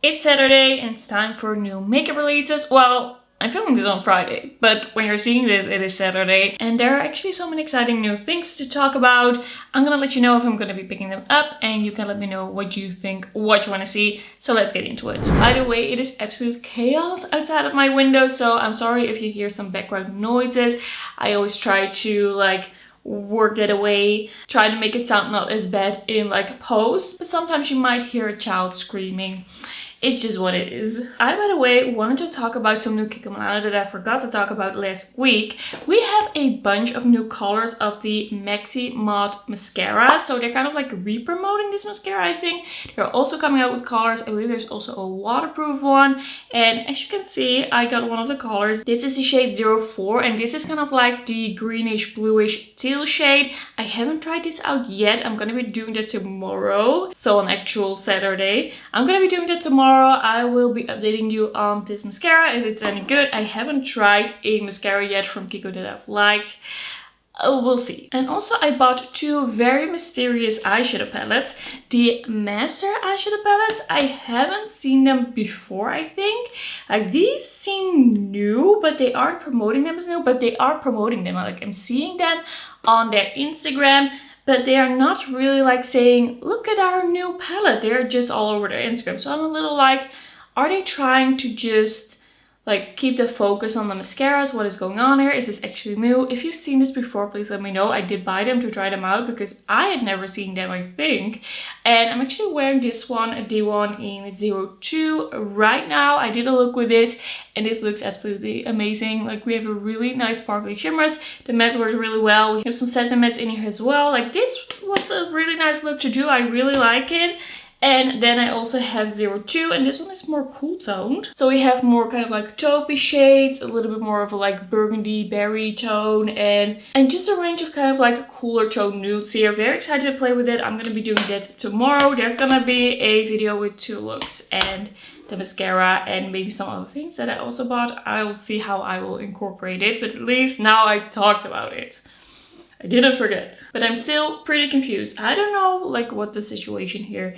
It's Saturday and it's time for new makeup releases. Well, I'm filming this on Friday, but when you're seeing this, it is Saturday. And there are actually so many exciting new things to talk about. I'm gonna let you know if I'm gonna be picking them up, and you can let me know what you think, what you wanna see. So let's get into it. By the way, it is absolute chaos outside of my window, so I'm sorry if you hear some background noises. I always try to work that away, try to make it sound not as bad in post, but sometimes you might hear a child screaming. It's just what it is. I, by the way, wanted to talk about some new Kayali that I forgot to talk about last week. We have a bunch of new colors of the Maxi Mod Mascara. So they're kind of like re-promoting this mascara, I think. They're also coming out with colors. I believe there's also a waterproof one. And as you can see, I got one of the colors. This is the shade 04, and this is kind of like the greenish, bluish teal shade. I haven't tried this out yet. I'm gonna be doing that tomorrow. So on actual Saturday. I'm gonna be doing that tomorrow. I will be updating you on this mascara if it's any good. I haven't tried a mascara yet from Kiko that I've liked. We'll see. And also I bought two very mysterious eyeshadow palettes. The Master eyeshadow palettes, I haven't seen them before, I think. Like, these seem new, but they aren't promoting them as new, but they are promoting them. Like, I'm seeing them on their Instagram, but they are not really like saying, look at our new palette. They're just all over their Instagram. So I'm a little like, are they trying to just like keep the focus on the mascaras? What is going on here? Is this actually new? If you've seen this before, please let me know. I did buy them to try them out because I had never seen them, I think. And I'm actually wearing this one, a D1 in 02 right now. I did a look with this and this looks absolutely amazing. Like, we have a really nice sparkly shimmers. The mattes work really well. We have some satin mattes in here as well. Like, this was a really nice look to do. I really like it. And then I also have 02, and this one is more cool toned. So we have more kind of like taupey shades, a little bit more of a like burgundy berry tone, and just a range of kind of like cooler tone nudes here. Very excited to play with it. I'm gonna be doing that tomorrow. There's gonna be a video with two looks and the mascara and maybe some other things that I also bought. I will see how I will incorporate it, but at least now I talked about it. I didn't forget. But I'm still pretty confused. I don't know like what the situation here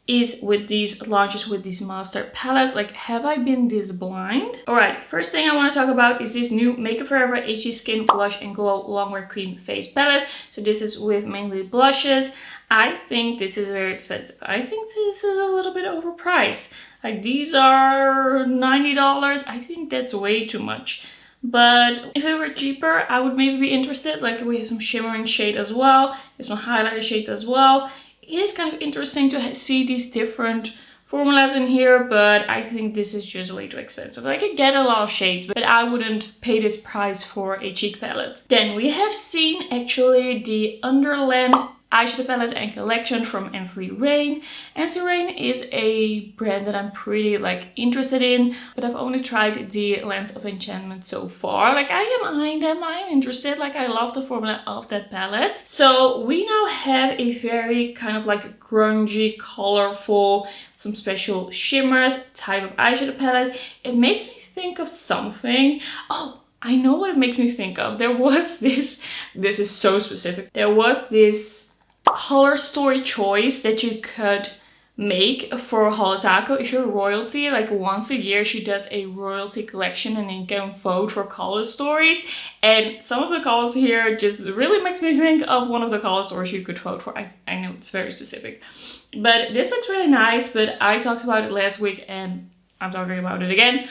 is with these launches with these master palettes. Like, have I been this blind? Alright, first thing I want to talk about is this new Make Up For Ever HD Skin Blush and Glow Longwear Cream Face Palette. So this is with mainly blushes. I think this is very expensive. I think this is a little bit overpriced. Like, these are $90. I think that's way too much. But if it were cheaper, I would maybe be interested. Like, we have some shimmering shade as well. There's some highlighter shade as well. It is kind of interesting to see these different formulas in here, but I think this is just way too expensive. I could get a lot of shades, but I wouldn't pay this price for a cheek palette. Then we have seen actually the Underland eyeshadow palette and collection from Ensley Reign. Ensley Reign is a brand that I'm pretty interested in, but I've only tried the Lens of Enchantment so far. Like, I am eyeing them, I am interested. Like, I love the formula of that palette. So we now have a very kind of like grungy, colorful, some special shimmers type of eyeshadow palette. It makes me think of something. Oh, I know what it makes me think of. There was this is so specific. There was this color story choice that you could make for Holotaco if you're royalty. Like, once a year she does a royalty collection and you can vote for color stories, and some of the colors here just really makes me think of one of the color stories you could vote for. I know it's very specific, but this looks really nice. But I talked about it last week and I'm talking about it again.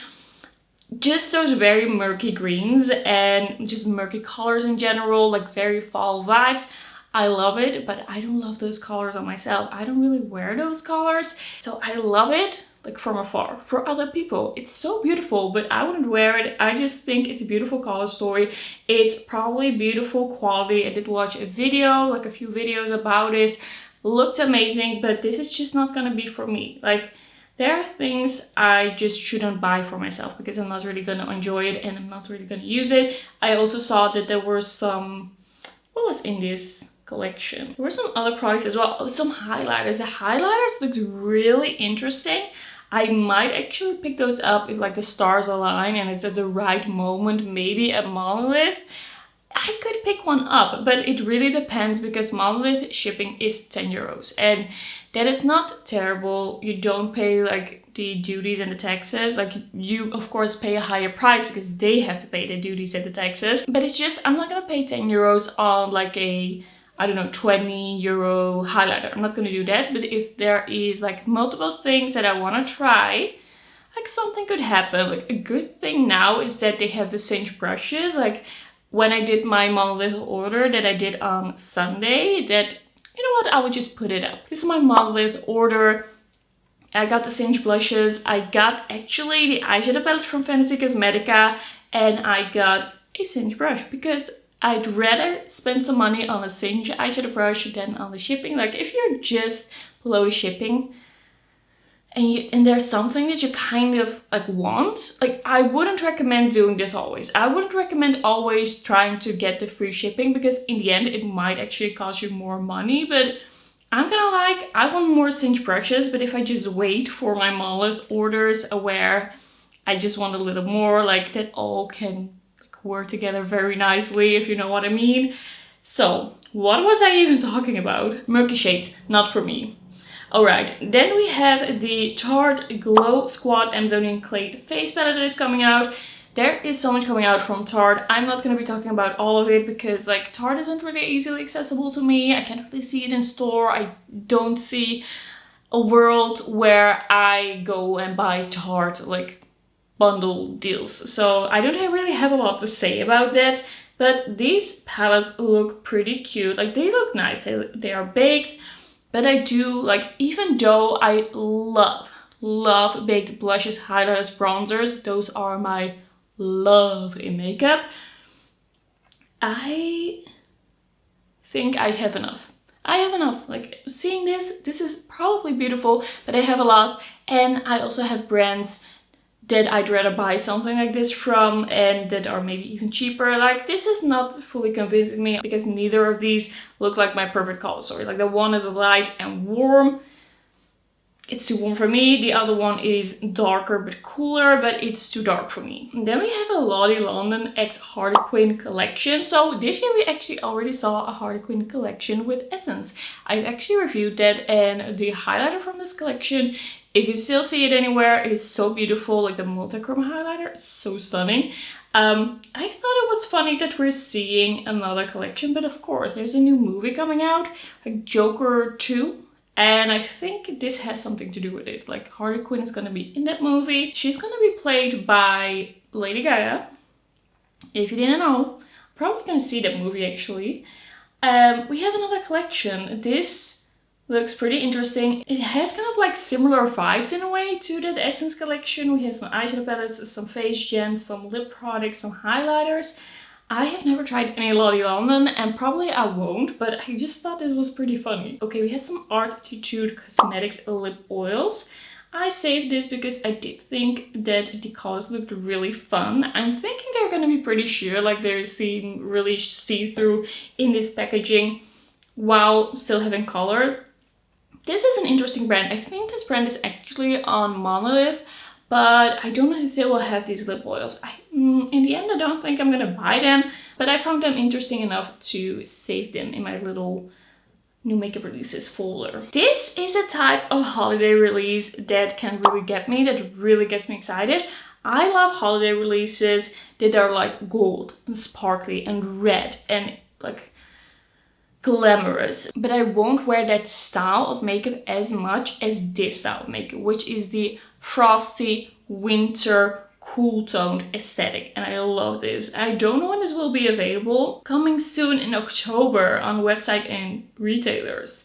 Just those very murky greens and just murky colors in general, like very fall vibes. I love it, but I don't love those colors on myself. I don't really wear those colors. So I love it like from afar. For other people, it's so beautiful, but I wouldn't wear it. I just think it's a beautiful color story. It's probably beautiful quality. I did watch a video, like a few videos about this. Looked amazing, but this is just not gonna be for me. Like, there are things I just shouldn't buy for myself because I'm not really gonna enjoy it and I'm not really gonna use it. I also saw that there were some, what was in this collection? There were some other products as well. Oh, some highlighters. The highlighters looked really interesting. I might actually pick those up if like the stars align and it's at the right moment, maybe at Monolith. I could pick one up, but it really depends because Monolith shipping is 10 euros and that is not terrible. You don't pay like the duties and the taxes. Like, you of course pay a higher price because they have to pay the duties and the taxes. But it's just, I'm not gonna pay 10 euros on like a, I don't know, 20 euro highlighter. I'm not gonna do that. But if there is like multiple things that I wanna try, like something could happen. Like, a good thing now is that they have the cinch brushes. Like, when I did my monolith order that I did on Sunday, that, you know what, I would just put it up. This is my monolith order. I got the cinch blushes. I got actually the eyeshadow palette from Fantasy Cosmetica, and I got a cinch brush because I'd rather spend some money on a cinch eyeshadow brush than on the shipping. Like, if you're just below the shipping and there's something that you kind of like want, like, I wouldn't recommend doing this always. I wouldn't recommend always trying to get the free shipping, because in the end it might actually cost you more money. But I'm gonna like, I want more cinch brushes, but if I just wait for my monolith orders where I just want a little more, like, that all can like work together very nicely, if you know what I mean. So what was I even talking about? Murky shades, not for me. Alright, then we have the Tarte Glow Squad Amazonian Clay Face Palette that is coming out. There is so much coming out from Tarte. I'm not going to be talking about all of it because, like, Tarte isn't really easily accessible to me. I can't really see it in store. I don't see a world where I go and buy Tarte, like, bundle deals. So I don't really have a lot to say about that. But these palettes look pretty cute. Like, they look nice. They are baked. But I do, like, even though I love baked blushes, highlighters, bronzers, those are my love in makeup, I think I have enough. I have enough. Like, seeing this is probably beautiful, but I have a lot. And I also have brands that I'd rather buy something like this from, and that are maybe even cheaper. Like, this is not fully convincing me because neither of these look like my perfect color story. Like, the one is light and warm. It's too warm for me. The other one is darker but cooler, but it's too dark for me. And then we have a Lottie London X Harlequin collection. So this year we actually already saw a Harlequin collection with Essence. I've actually reviewed that, and the highlighter from this collection, if you still see it anywhere, it's so beautiful. Like, the multi-chrome highlighter, so stunning. I thought it was funny that we're seeing another collection, but of course there's a new movie coming out, like Joker 2. And I think this has something to do with it. Like, Harley Quinn is gonna be in that movie. She's gonna be played by Lady Gaga. If you didn't know, probably gonna see that movie actually. We have another collection. This looks pretty interesting. It has kind of like similar vibes in a way to that Essence collection. We have some eyeshadow palettes, some face gems, some lip products, some highlighters. I have never tried any Lottie London, and probably I won't, but I just thought this was pretty funny. Okay, we have some Arttitude Cosmetics Lip Oils. I saved this because I did think that the colors looked really fun. I'm thinking they're gonna be pretty sheer, like they seem really see-through in this packaging while still having color. This is an interesting brand. I think this brand is actually on Monolith, but I don't know if they will have these lip oils. In the end, I don't think I'm gonna buy them, but I found them interesting enough to save them in my little new makeup releases folder. This is a type of holiday release that can really get me, that really gets me excited. I love holiday releases that are like gold and sparkly and red and like glamorous, but I won't wear that style of makeup as much as this style of makeup, which is the frosty winter cool toned aesthetic, and I love this. I don't know when this will be available. Coming soon in October on the website and retailers.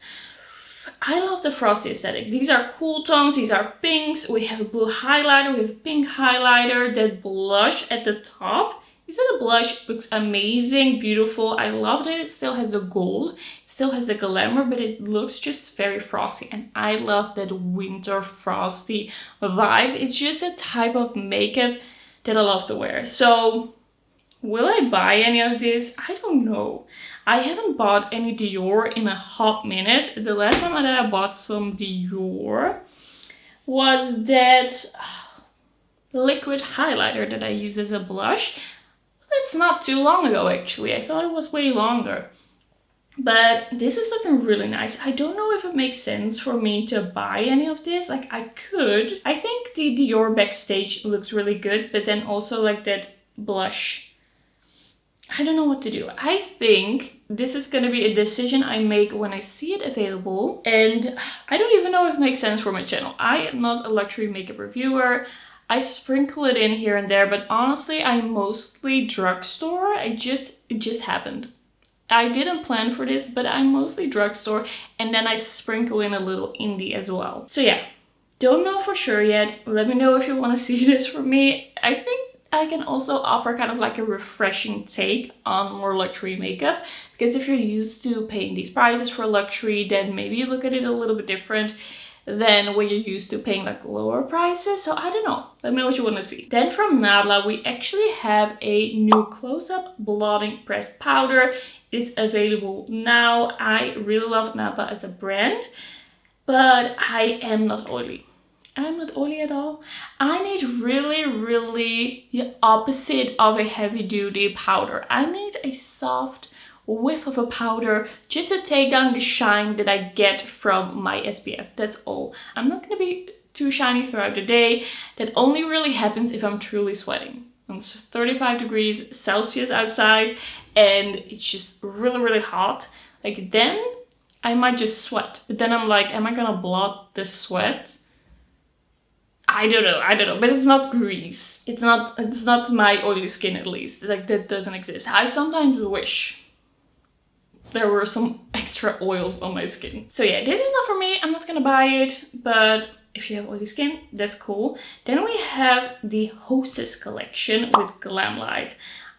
I love the frosty aesthetic. These are cool tones, these are pinks. We have a blue highlighter, we have a pink highlighter, that blush at the top. Is it a blush? Looks amazing, beautiful. I love that it still has the gold, it still has the glamour, but it looks just very frosty. And I love that winter frosty vibe. It's just a type of makeup that I love to wear. So will I buy any of this? I don't know. I haven't bought any Dior in a hot minute. The last time that I bought some Dior was that liquid highlighter that I use as a blush. That's not too long ago actually. I thought it was way longer. But this is looking really nice. I don't know if it makes sense for me to buy any of this. Like, I could. I think the Dior Backstage looks really good, but then also like that blush. I don't know what to do. I think this is gonna be a decision I make when I see it available. And I don't even know if it makes sense for my channel. I am not a luxury makeup reviewer. I sprinkle it in here and there, but honestly, I'm mostly drugstore. It just happened. I didn't plan for this, but I'm mostly drugstore, and then I sprinkle in a little indie as well. So yeah, don't know for sure yet. Let me know if you want to see this from me. I think I can also offer kind of like a refreshing take on more luxury makeup, because if you're used to paying these prices for luxury, then maybe you look at it a little bit different than when you're used to paying like lower prices. So I don't know. Let me know what you want to see. Then from Nabla, we actually have a new close-up blotting pressed powder. It's available now. I really love Nabla as a brand, but I am not oily. I'm not oily at all. I need really the opposite of a heavy duty powder. I need a soft whiff of a powder just to take down the shine that I get from my SPF. That's all. I'm not gonna be too shiny throughout the day. That only really happens if I'm truly sweating. It's 35 degrees Celsius outside and it's just really hot. Like, then I might just sweat. But then I'm like, am I gonna blot the sweat? I don't know, but it's not grease. It's not my oily skin, at least. Like, that doesn't exist. I sometimes wish there were some extra oils on my skin. So yeah, this is not for me. I'm not gonna buy it, but if you have oily skin, that's cool. Then we have the Hostess collection with Glamlite.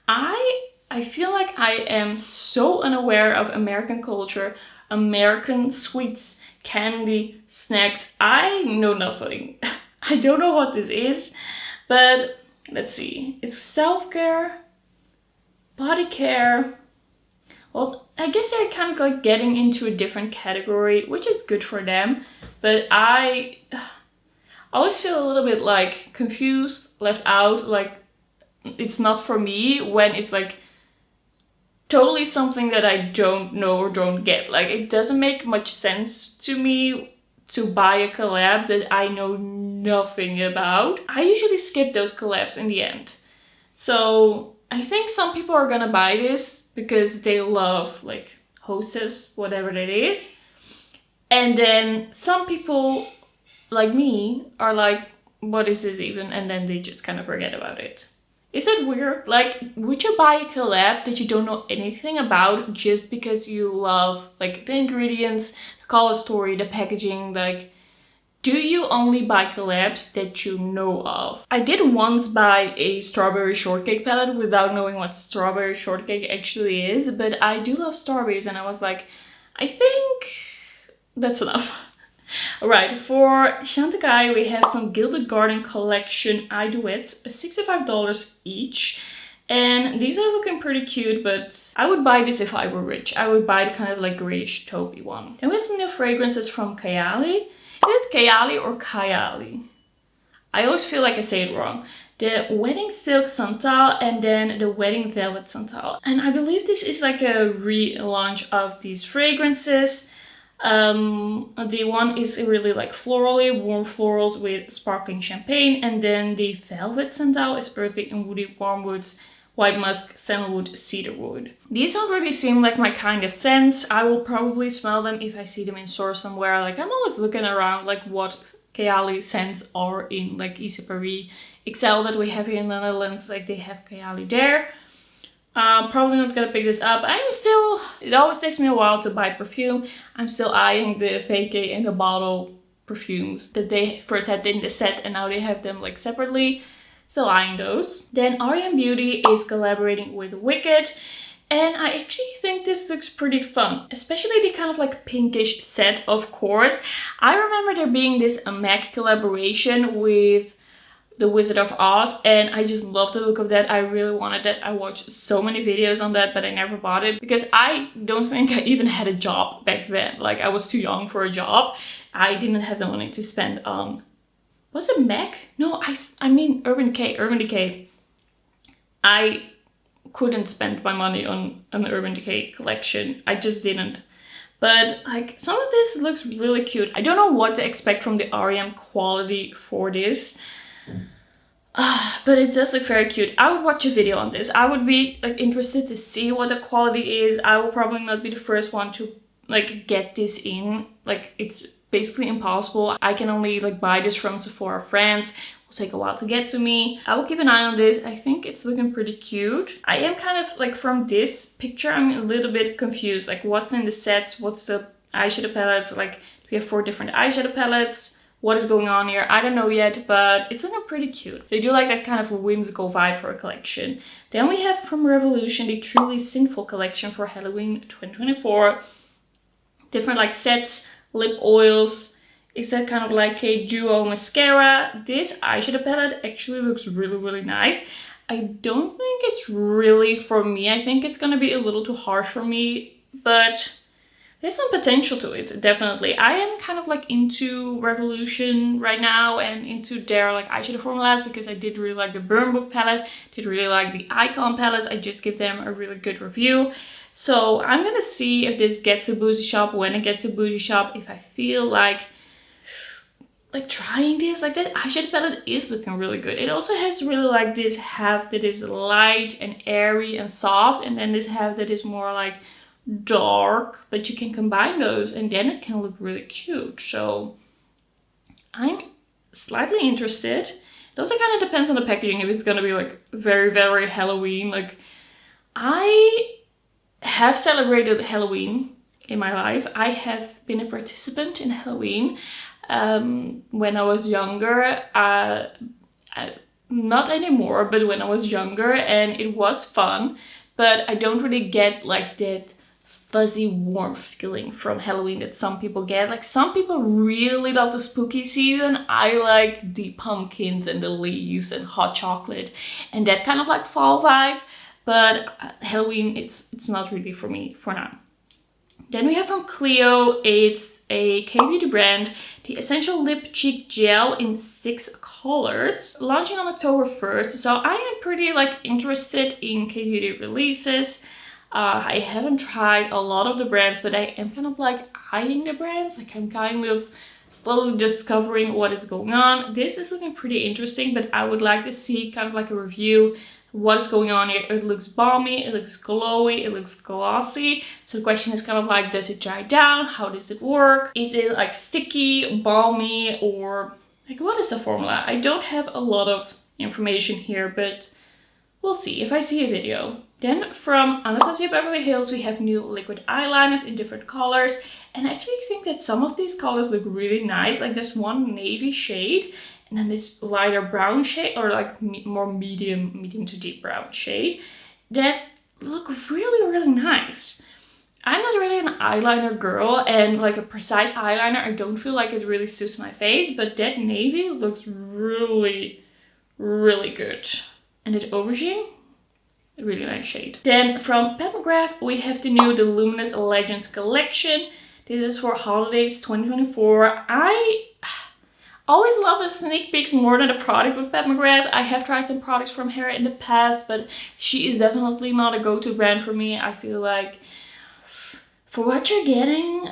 I feel like I am so unaware of American culture, American sweets, candy, snacks. I know nothing. I don't know what this is, but let's see. It's self-care, body care. Well, I guess they're kind of like getting into a different category, which is good for them. But I always feel a little bit like confused, left out, like it's not for me when it's like totally something that I don't know or don't get. Like, it doesn't make much sense to me to buy a collab that I know nothing about. I usually skip those collabs in the end. So I think some people are gonna buy this because they love like Hostess, whatever that is. And then some people like me are like, what is this even? And then they just kind of forget about it. Is that weird? Like, would you buy a collab that you don't know anything about just because you love like the ingredients, the color story, the packaging? Like, do you only buy collabs that you know of? I did once buy a strawberry shortcake palette without knowing what strawberry shortcake actually is, but I do love strawberries and I was like, I think that's enough. Alright, for Chantecaille we have some Gilded Garden collection eye duets, $65 each. And these are looking pretty cute, but I would buy this if I were rich. I would buy the kind of like grayish taupey one. And we have some new fragrances from Kayali. Is it Kayali or Kayali? I always feel like I say it wrong. The Wedding Silk Santal and then the Wedding Velvet Santal. And I believe this is like a relaunch of these fragrances. The one is really like florally, warm florals with sparkling champagne, and then the Velvet Santal is earthy and woody, warm woods, white musk, sandalwood, cedarwood. These don't really seem like my kind of scents. I will probably smell them if I see them in store somewhere. Like, I'm always looking around like what Kayali scents are in like Easy Paris, Excel that we have here in the Netherlands. Like, they have Kayali there. Probably not gonna pick this up. It always takes me a while to buy perfume. I'm still eyeing the VK in the bottle perfumes that they first had in the set and now they have them like separately. Still eyeing those. Then R.E.M Beauty is collaborating with Wicked. And I actually think this looks pretty fun. Especially the kind of like pinkish set, of course. I remember there being this MAC collaboration with The Wizard of Oz, and I just love the look of that. I really wanted that. I watched so many videos on that, but I never bought it because I don't think I even had a job back then. Like, I was too young for a job. I didn't have the money to spend on... Was it MAC? No, I mean Urban Decay. I couldn't spend my money on an Urban Decay collection. I just didn't. But like some of this looks really cute. I don't know what to expect from the R.E.M quality for this. But it does look very cute. I would watch a video on this. I would be like interested to see what the quality is. I will probably not be the first one to like get this in. Like it's basically impossible. I can only like buy this from Sephora France. It will take a while to get to me. I will keep an eye on this. I think it's looking pretty cute. I am kind of like from this picture, I'm a little bit confused. Like what's in the sets? What's the eyeshadow palettes? Like we have 4 different eyeshadow palettes. What is going on here? I don't know yet, but it's looking pretty cute. I do like that kind of whimsical vibe for a collection. Then we have from Revolution the Truly Sinful collection for Halloween 2024. Different like sets, lip oils. Is that kind of like a duo mascara? This eyeshadow palette actually looks really nice. I don't think it's really for me. I think it's gonna be a little too harsh for me, but there's some potential to it, definitely. I am kind of like into Revolution right now and into their like eyeshadow formulas because I did really like the Burn Book palette, did really like the Icon palettes. I just give them a really good review. So I'm gonna see if this gets a bougie shop, when it gets a bougie shop, if I feel like trying this. Like that eyeshadow palette is looking really good. It also has really like this half that is light and airy and soft, and then this half that is more like dark, but you can combine those and then it can look really cute. So I'm slightly interested. It also kind of depends on the packaging, if it's gonna be like very Halloween. Like I have celebrated Halloween in my life. I have been a participant in Halloween when I was younger. Not anymore, but when I was younger, and it was fun, but I don't really get like that fuzzy warm feeling from Halloween that some people get. Like some people really love the spooky season. I like the pumpkins and the leaves and hot chocolate and that kind of like fall vibe, but Halloween it's not really for me for now. Then we have from Clio, it's a K-beauty brand, the Essential Lip Cheek Gel in 6 colors, launching on October 1st. So I am pretty like interested in K-beauty releases. I haven't tried a lot of the brands, but I am kind of like eyeing the brands. Like I'm kind of slowly discovering what is going on. This is looking pretty interesting, but I would like to see kind of like a review. What's going on here? It looks balmy, it looks glowy, it looks glossy. So the question is kind of like, does it dry down? How does it work? Is it like sticky, balmy, or like what is the formula? I don't have a lot of information here, but we'll see if I see a video. Then from Anastasia Beverly Hills, we have new liquid eyeliners in different colors. And I actually think that some of these colors look really nice. Like there's one navy shade and then this lighter brown shade, or like more medium to deep brown shade that look really nice. I'm not really an eyeliner girl, and like a precise eyeliner, I don't feel like it really suits my face, but that navy looks really good. And that aubergine, a really nice shade. Then from McGrath, we have the Luminous Legends collection. This is for holidays 2024. I always love the sneak peeks more than the product with McGrath. I have tried some products from her in the past, but she is definitely not a go-to brand for me. I feel like for what you're getting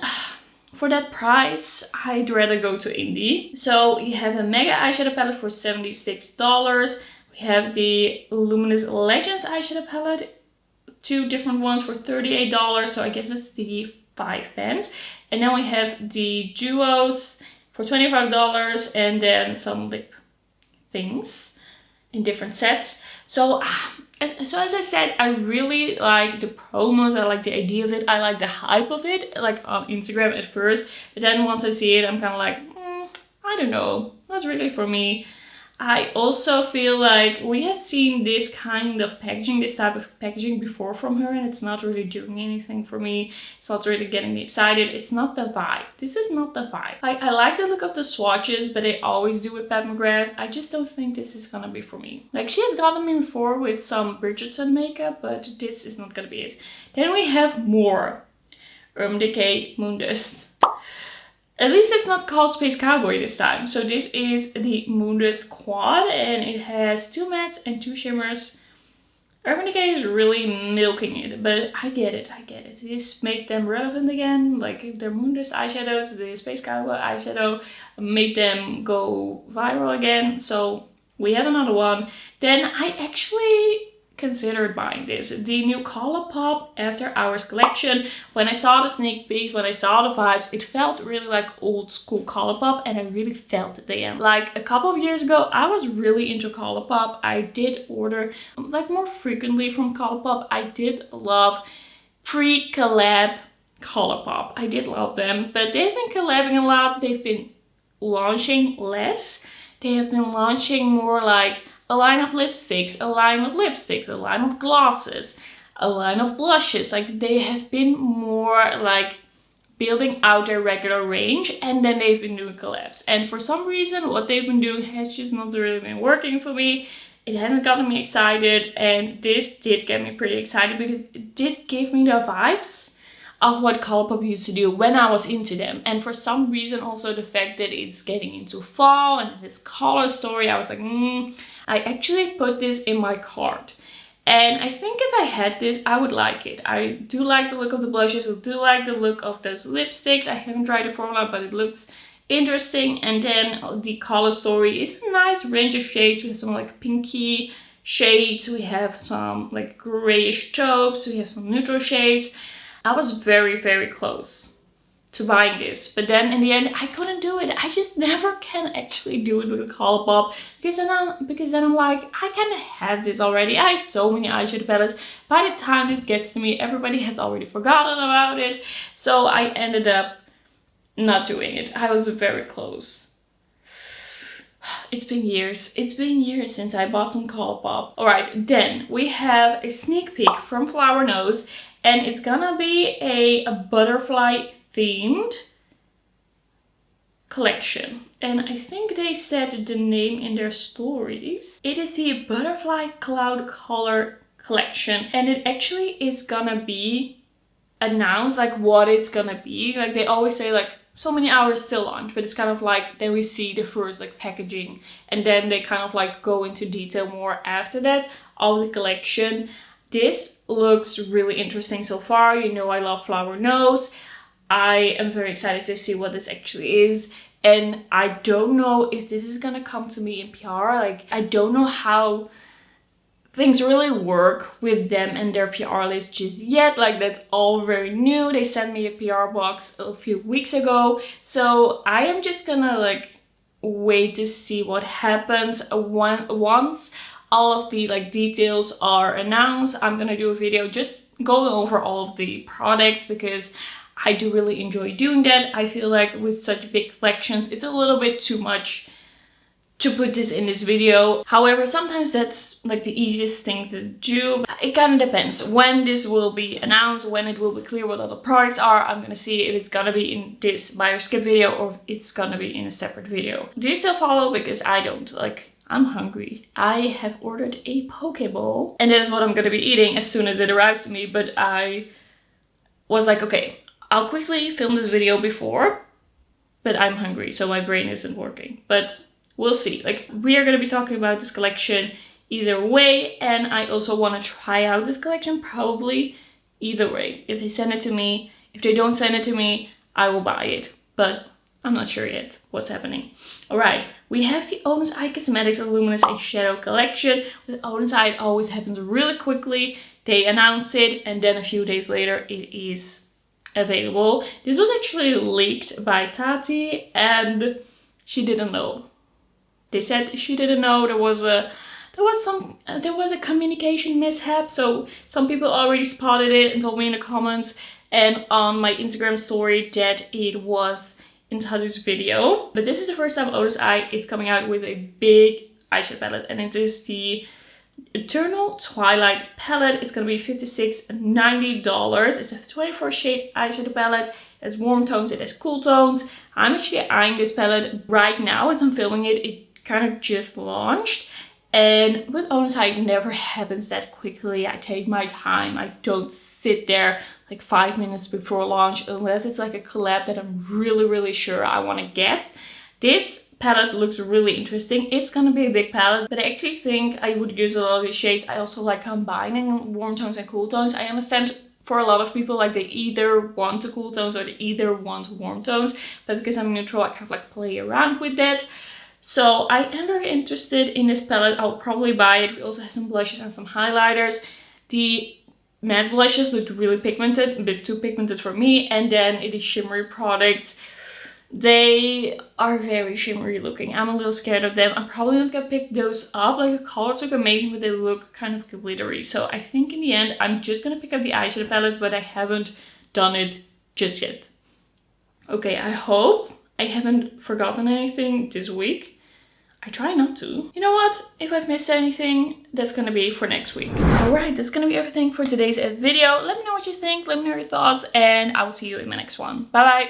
for that price, I'd rather go to indie. So you have a mega eyeshadow palette for $76. We have the Luminous Legends eyeshadow palette, 2 different ones for $38. So I guess it's the 5 pens. And then we have the duos for $25, and then some lip things in different sets. So as I said, I really like the promos. I like the idea of it. I like the hype of it, like on Instagram at first. But then once I see it, I'm kind of like, I don't know, not really for me. I also feel like we have seen this kind of packaging, this type of packaging before from her, and it's not really doing anything for me. It's not really getting me excited. It's not the vibe. This is not the vibe. I like the look of the swatches, but they always do with Pat McGrath. I just don't think this is gonna be for me. Like she has gotten me before with some Bridgerton makeup, but this is not gonna be it. Then we have more Decay Moondust. At least it's not called Space Cowboy this time. So this is the Moondust Quad, and it has 2 mattes and 2 shimmers. Urban Decay is really milking it, but I get it, I get it. This made them relevant again, like their Moondust eyeshadows, the Space Cowboy eyeshadow made them go viral again, so we have another one. Then I actually considered buying this, the new Colourpop After Hours collection. When I saw the sneak peeks, when I saw the vibes, it felt really like old school Colourpop, and I really felt it again. Like a couple of years ago, I was really into Colourpop. I did order like more frequently from Colourpop. I did love pre-collab Colourpop. I did love them, but they've been collabing a lot. They've been launching less. They have been launching more like a line of lipsticks, a line of lipsticks, a line of glosses, a line of blushes. Like they have been more like building out their regular range, and then they've been doing collabs. And for some reason, what they've been doing has just not really been working for me. It hasn't gotten me excited, and this did get me pretty excited because it did give me the vibes of what Colourpop used to do when I was into them. And for some reason also the fact that it's getting into fall and this color story, I was like, I actually put this in my cart. And I think if I had this, I would like it. I do like the look of the blushes, I do like the look of those lipsticks. I haven't tried the formula, but it looks interesting. And then the color story is a nice range of shades. We have some like pinky shades, we have some like grayish taupes, we have some neutral shades. I was very, very close to buying this, but then in the end I couldn't do it. I just never can actually do it with Colourpop because then I'm like, I kind of have this already. I have so many eyeshadow palettes. By the time this gets to me, everybody has already forgotten about it. So I ended up not doing it. I was very close. It's been years. It's been years since I bought some Colourpop. Alright, then we have a sneak peek from Flower Nose. And it's gonna be a butterfly themed collection. And I think they said the name in their stories. It is the Butterfly Cloud Color collection. And it actually is gonna be announced like what it's gonna be. Like they always say like so many hours till launch, but it's kind of like then we see the first like packaging, and then they kind of like go into detail more after that of the collection. This looks really interesting so far. You know I love Flower Nose. I am very excited to see what this actually is. And I don't know if this is gonna come to me in PR. Like, I don't know how things really work with them and their PR list just yet. Like, that's all very new. They sent me a PR box a few weeks ago. So I am just gonna like wait to see what happens once all of the like details are announced. I'm gonna do a video just going over all of the products because I do really enjoy doing that. I feel like with such big collections, it's a little bit too much to put this in this video. However, sometimes that's like the easiest thing to do. It kind of depends when this will be announced, when it will be clear what other products are. I'm gonna see if it's gonna be in this buy or skip video or if it's gonna be in a separate video. Do you still follow? Because I don't. Like, I'm hungry. I have ordered a poke bowl and that is what I'm gonna be eating as soon as it arrives to me. But I was like, okay, I'll quickly film this video before, but I'm hungry, so my brain isn't working. But we'll see. Like, we are gonna be talking about this collection either way, and I also want to try out this collection probably either way. If they send it to me, if they don't send it to me, I will buy it. But I'm not sure yet what's happening. Alright, we have the Honest Eye Cosmetics Luminous Shadow collection. With Honest Eye, it always happens really quickly. They announce it and then a few days later it is available. This was actually leaked by Tati and she didn't know. They said she didn't know. There was a communication mishap, so some people already spotted it and told me in the comments and on my Instagram story that it was in Tati's video. But this is the first time Honest Eye is coming out with a big eyeshadow palette, and it is the Eternal Twilight palette. It's gonna be $56.90. It's a 24 shade eyeshadow palette. It has warm tones, it has cool tones. I'm actually eyeing this palette right now as I'm filming it. It kind of just launched, and with Honest Eye it never happens that quickly. I take my time. I don't sit there like 5 minutes before launch unless it's like a collab that I'm really sure I want to get. This palette looks really interesting. It's gonna be a big palette, but I actually think I would use a lot of these shades. I also like combining warm tones and cool tones. I understand for a lot of people, like, they either want the cool tones or they either want warm tones, but because I'm neutral, I kind of like play around with that. So I am very interested in this palette. I'll probably buy it. We also have some blushes and some highlighters. The matte blushes looked really pigmented, a bit too pigmented for me, and then the shimmery products, they are very shimmery looking. I'm a little scared of them. I'm probably not gonna pick those up. Like, the colors look amazing, but they look kind of glittery. So I think in the end, I'm just gonna pick up the eyeshadow palette, but I haven't done it just yet. Okay, I hope I haven't forgotten anything this week. I try not to. You know what? If I've missed anything, that's gonna be for next week. Alright, that's gonna be everything for today's video. Let me know what you think, let me know your thoughts, and I will see you in my next one. Bye bye!